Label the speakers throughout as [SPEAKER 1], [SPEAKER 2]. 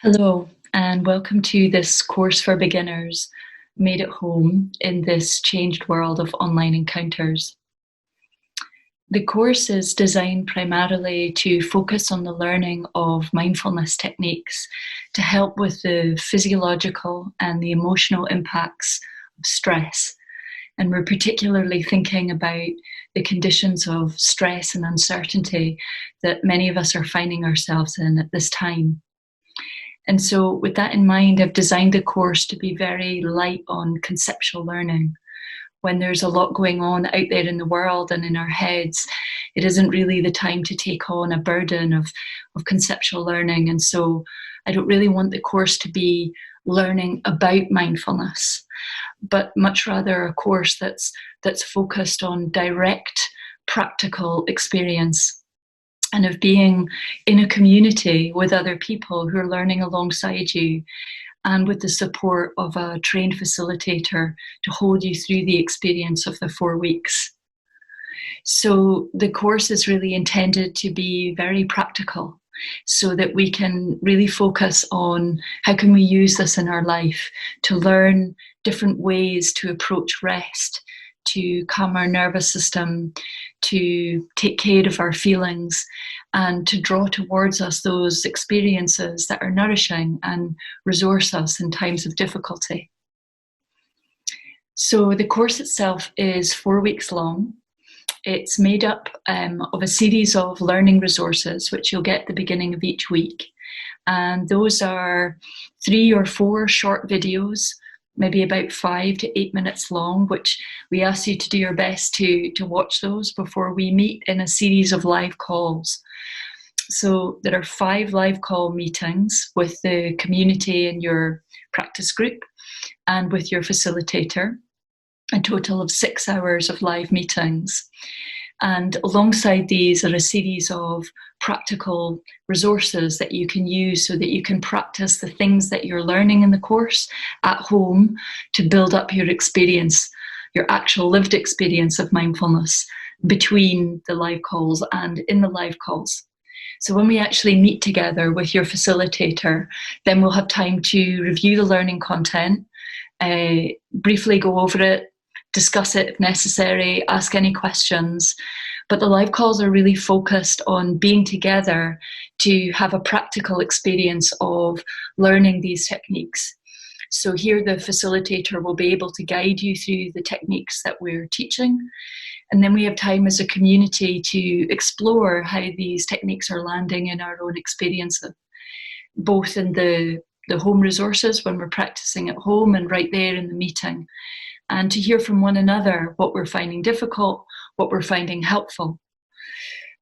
[SPEAKER 1] Hello, and welcome to this course for beginners made at home in this changed world of online encounters. The course is designed primarily to focus on the learning of mindfulness techniques to help with the physiological and the emotional impacts of stress. And we're particularly thinking about the conditions of stress and uncertainty that many of us are finding ourselves in at this time. And so with that in mind, I've designed the course to be very light on conceptual learning. When there's a lot going on out there in the world and in our heads, it isn't really the time to take on a burden of conceptual learning. And so I don't really want the course to be learning about mindfulness, but much rather a course that's focused on direct, practical experience and of being in a community with other people who are learning alongside you and with the support of a trained facilitator to hold you through the experience of the 4 weeks. So the course is really intended to be very practical so that we can really focus on how can we use this in our life to learn different ways to approach rest, to calm our nervous system, to take care of our feelings, and to draw towards us those experiences that are nourishing and resource us in times of difficulty. So the course itself is 4 weeks long. It's made up of a series of learning resources, which you'll get at the beginning of each week. And those are 3 or 4 short videos, maybe about 5 to 8 minutes long, which we ask you to do your best to watch those before we meet in a series of live calls. So there are 5 live call meetings with the community in your practice group and with your facilitator, a total of 6 hours of live meetings. And alongside these are a series of practical resources that you can use so that you can practice the things that you're learning in the course at home to build up your experience, your actual lived experience of mindfulness between the live calls and in the live calls. So when we actually meet together with your facilitator, then we'll have time to review the learning content, briefly go over it, discuss it if necessary, ask any questions. But the live calls are really focused on being together to have a practical experience of learning these techniques. So here the facilitator will be able to guide you through the techniques that we're teaching. And then we have time as a community to explore how these techniques are landing in our own experiences, both in the home resources when we're practicing at home and right there in the meeting, and to hear from one another what we're finding difficult, what we're finding helpful.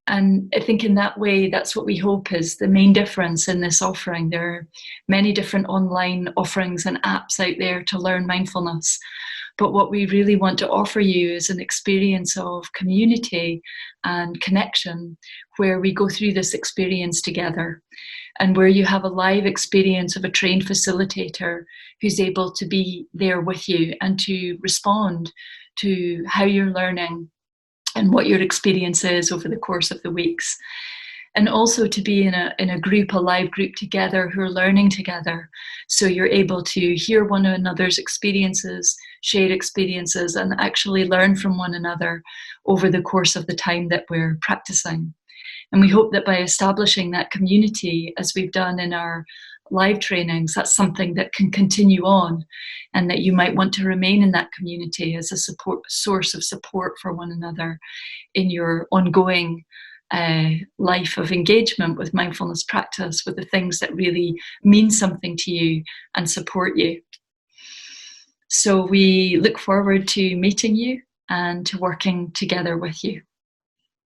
[SPEAKER 1] And I think in that way, that's what we hope is the main difference in this offering. There are many different online offerings and apps out there to learn mindfulness. But what we really want to offer you is an experience of community and connection where we go through this experience together and where you have a live experience of a trained facilitator who's able to be there with you and to respond to how you're learning and what your experience is over the course of the weeks. And also to be in a group, a live group together who are learning together. So you're able to hear one another's experiences, share experiences, and actually learn from one another over the course of the time that we're practicing. And we hope that by establishing that community, as we've done in our live trainings, that's something that can continue on, and that you might want to remain in that community as a source of support for one another in your ongoing life of engagement with mindfulness practice, with the things that really mean something to you and support you. So we look forward to meeting you and to working together with you.